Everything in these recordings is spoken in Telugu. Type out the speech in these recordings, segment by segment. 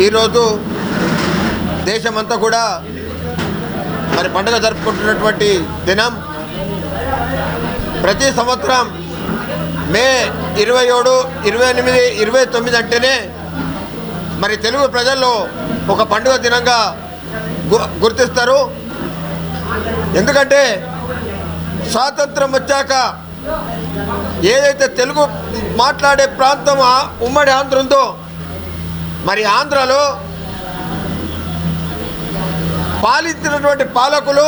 ఈరోజు దేశమంతా కూడా మరి పండుగ జరుపుకుంటున్నటువంటి దినం. ప్రతి సంవత్సరం మే 27, 28, 29 అంటేనే మరి తెలుగు ప్రజల్లో ఒక పండుగ దినంగా గుర్తిస్తారు. ఎందుకంటే స్వాతంత్రం వచ్చాక ఏదైతే తెలుగు మాట్లాడే ప్రాంతం ఉమ్మడి ఆంధ్ర ఉందో, మరి ఆంధ్రలో పాలించినటువంటి పాలకులు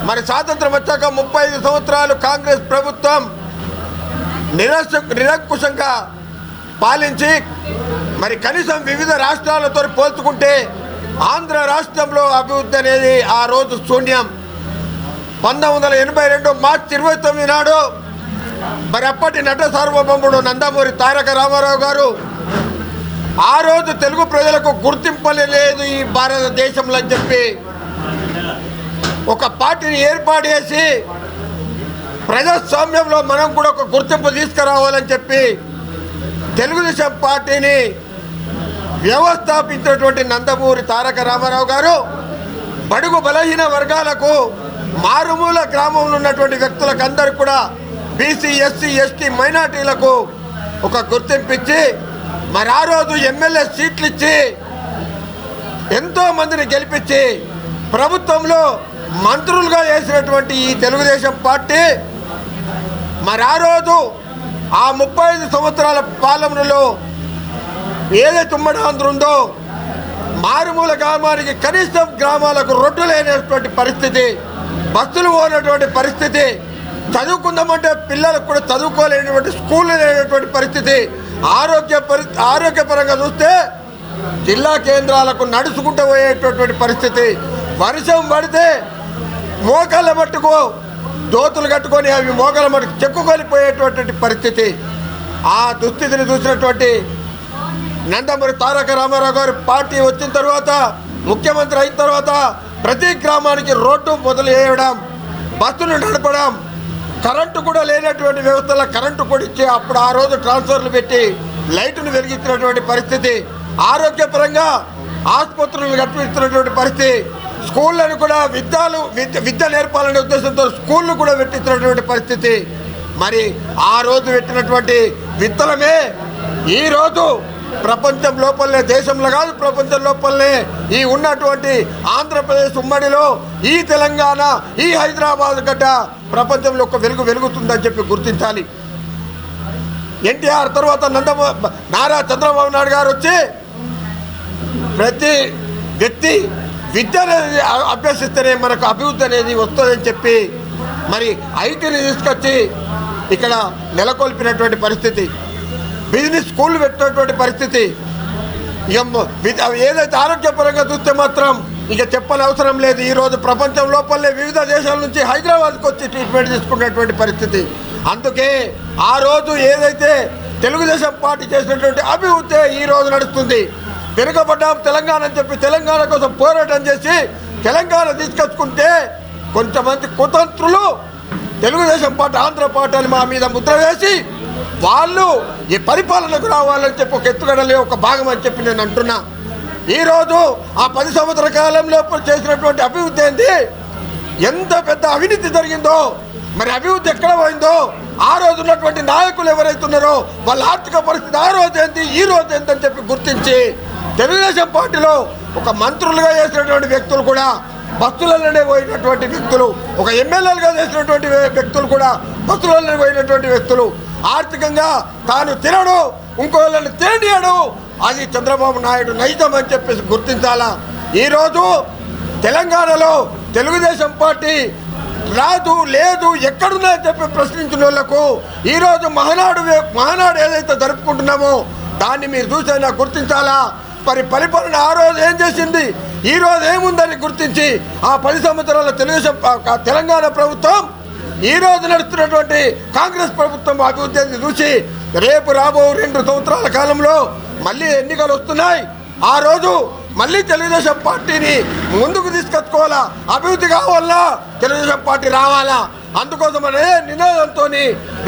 మరి స్వాతంత్రం వచ్చాక 35 సంవత్సరాలు కాంగ్రెస్ ప్రభుత్వం నిరంకుశంగా పాలించి మరి కనీసం వివిధ రాష్ట్రాలతో పోల్చుకుంటే ఆంధ్ర రాష్ట్రంలో అభివృద్ధి అనేది ఆ రోజు శూన్యం. 1982 మార్చి 29 నాడు మరి అప్పటి నట సార్వభౌముడు నందమూరి తారక రామారావు గారు ఆ రోజు తెలుగు ప్రజలకు గుర్తింపలే లేదు ఈ భారతదేశంలో అని చెప్పి ఒక పార్టీని ఏర్పాటు చేసి ప్రజాస్వామ్యంలో మనం కూడా ఒక గుర్తింపు తీసుకురావాలని చెప్పి తెలుగుదేశం పార్టీని వ్యవస్థాపించినటువంటి నందమూరి తారక రామారావు గారు బడుగు బలహీన వర్గాలకు, మారుమూల గ్రామంలో ఉన్నటువంటి వ్యక్తులకు అందరికీ కూడా బీసీ, ఎస్సీ, ఎస్టీ, మైనార్టీలకు ఒక గుర్తింపు ఇచ్చి మరి ఆ రోజు ఎమ్మెల్యే సీట్లు ఇచ్చి ఎంతో మందిని గెలిపించి ప్రభుత్వంలో మంత్రులుగా చేసినటువంటి ఈ తెలుగుదేశం పార్టీ మరి ఆ రోజు ఆ 35 సంవత్సరాల పాలనలో ఏదైతే ఉమ్మడి ఆంధ్ర ఉందో మారుమూల గ్రామానికి కనీసం గ్రామాలకు రోడ్డు లేనటువంటి పరిస్థితి, బస్సులు పోనటువంటి పరిస్థితి, చదువుకుందామంటే పిల్లలకు కూడా చదువుకోలేనటువంటి స్కూళ్ళు లేనటువంటి పరిస్థితి, ఆరోగ్యపరంగా చూస్తే జిల్లా కేంద్రాలకు నడుచుకుంటూ పోయేటటువంటి పరిస్థితి, వర్షం పడితే మోకాళ్ళ మట్టుకు దోతులు కట్టుకొని అవి మోకాళ్ళ మట్టుకు చెక్కుకొనిపోయేటటువంటి పరిస్థితి. ఆ దుస్థితిని చూసినటువంటి నందమూరి తారక రామారావు గారు పార్టీ వచ్చిన తర్వాత, ముఖ్యమంత్రి అయిన తర్వాత ప్రతి గ్రామానికి రోడ్డు మొదలు వేయడం, బస్సులు నడపడం, కరెంటు కూడా లేనటువంటి వ్యవస్థలో కరెంటు కూడా ఇచ్చి అప్పుడు ఆ రోజు ట్రాన్స్ఫర్లు పెట్టి లైటును వెలిగించినటువంటి పరిస్థితి, ఆరోగ్యపరంగా ఆసుపత్రులను కట్టిస్తున్నటువంటి పరిస్థితి, స్కూళ్ళను కూడా విద్య నేర్పాలనే ఉద్దేశంతో స్కూళ్ళు కూడా పెట్టించినటువంటి పరిస్థితి. మరి ఆ రోజు పెట్టినటువంటి విత్తనమే ఈరోజు ప్రపంచం లోపలనే, దేశంలో కాదు ప్రపంచం లోపలనే ఈ ఉన్నటువంటి ఆంధ్రప్రదేశ్ ఉమ్మడిలో ఈ తెలంగాణ, ఈ హైదరాబాద్ గడ్డ ప్రపంచంలో ఒక వెలుగుతుందని చెప్పి గుర్తించాలి. ఎన్టీఆర్ తర్వాత నారా చంద్రబాబు నాయుడు గారు వచ్చి ప్రతి వ్యక్తి విద్య అనేది అభ్యసిస్తేనే మనకు అభివృద్ధి అనేది వస్తుందని చెప్పి మరి ఐటీని తీసుకొచ్చి ఇక్కడ నెలకొల్పినటువంటి పరిస్థితి, బిజినెస్ స్కూళ్ళు పెట్టినటువంటి పరిస్థితి. ఇక ఏదైతే ఆరోగ్యపరంగా చూస్తే మాత్రం ఇక చెప్పని అవసరం లేదు. ఈరోజు ప్రపంచం లోపలే వివిధ దేశాల నుంచి హైదరాబాద్కి వచ్చి ట్రీట్మెంట్ తీసుకున్నటువంటి పరిస్థితి. అందుకే ఆ రోజు ఏదైతే తెలుగుదేశం పార్టీ చేసినటువంటి అభివృద్ధి ఈరోజు నడుస్తుంది. వెనుకబడ్డాం తెలంగాణ అని చెప్పి తెలంగాణ కోసం పోరాటం చేసి తెలంగాణ తీసుకొచ్చుకుంటే కొంతమంది కుతంత్రులు తెలుగుదేశం పార్టీ, ఆంధ్ర పార్టీ అని మా మీద ముద్ర వేసి వాళ్ళు ఈ పరిపాలనకు రావాలని చెప్పి ఒక ఎత్తుగడలే ఒక భాగం అని చెప్పి నేను అంటున్నా. ఈరోజు ఆ 10 సంవత్సరాల కాలంలో చేసినటువంటి అభివృద్ధి ఏంటి, ఎంత పెద్ద అవినీతి జరిగిందో, మరి అభివృద్ధి ఎక్కడ పోయిందో, ఆ రోజు ఉన్నటువంటి నాయకులు ఎవరైతే ఉన్నారో వాళ్ళ ఆర్థిక పరిస్థితి ఆ రోజు ఏంటి, ఈ రోజు ఏంటని చెప్పి గుర్తించి తెలుగుదేశం పార్టీలో ఒక మంత్రులుగా చేసినటువంటి వ్యక్తులు కూడా బస్సులలోనే పోయినటువంటి వ్యక్తులు, ఒక ఎమ్మెల్యేలుగా చేసినటువంటి వ్యక్తులు కూడా బస్సులలోనే పోయినటువంటి వ్యక్తులు, ఆర్థికంగా తాను తినడు, ఇంకోళ్ళని తినడు, అది చంద్రబాబు నాయుడు నైజం అని చెప్పేసి గుర్తించాలా. ఈరోజు తెలంగాణలో తెలుగుదేశం పార్టీ రాదు, లేదు, ఎక్కడున్నాయని చెప్పి ప్రశ్నించిన వాళ్ళకు ఈరోజు మహానాడు ఏదైతే జరుపుకుంటున్నామో దాన్ని మీరు చూసైనా గుర్తించాలా. మరి పరిపాలన ఆ రోజు ఏం చేసింది, ఈ రోజు ఏముందని గుర్తించి ఆ 10 సంవత్సరాల తెలంగాణ ప్రభుత్వం ఈ రోజు నడుస్తున్నటువంటి కాంగ్రెస్ ప్రభుత్వం అభివృద్ధిని చూసి రేపు రాబో 2 సంవత్సరాల కాలంలో మళ్ళీ ఎన్నికలు వస్తున్నాయి. ఆ రోజు మళ్ళీ తెలుగుదేశం పార్టీని ముందుకు తీసుకొచ్చుకోవాలా, అభివృద్ధి కావాలా, తెలుగుదేశం పార్టీ రావాలా. అందుకోసమనే నినాదంతో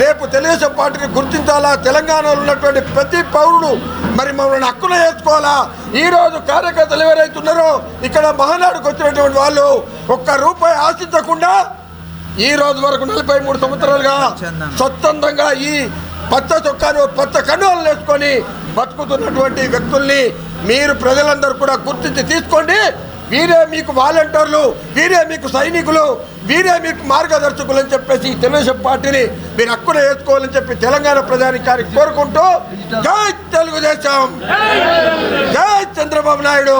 రేపు తెలుగుదేశం పార్టీని గుర్తించాలా. తెలంగాణలో ఉన్నటువంటి ప్రతి పౌరుడు మరి మమ్మల్ని హక్కున చేసుకోవాలా. ఈరోజు కార్యకర్తలు ఎవరైతున్నారో ఇక్కడ మహానాడుకు వచ్చినటువంటి వాళ్ళు ఒక్క రూపాయి ఆశించకుండా ఈ రోజు వరకు 43 సంవత్సరాలుగా స్వచ్ఛందంగా ఈ పచ్చ చొక్కాను పచ్చ కండువాలు వేసుకొని బతుకుతున్నటువంటి వ్యక్తుల్ని మీరు ప్రజలందరూ కూడా గుర్తించి తీసుకోండి. వీరే మీకు వాలంటీర్లు, వీరే మీకు సైనికులు, వీరే మీకు మార్గదర్శకులు అని చెప్పేసి తెలుగుదేశం పార్టీని మీరు హక్కున వేసుకోవాలని చెప్పి తెలంగాణ ప్రజానికానికి కోరుకుంటూ జై తెలుగుదేశం, జై చంద్రబాబు నాయుడు.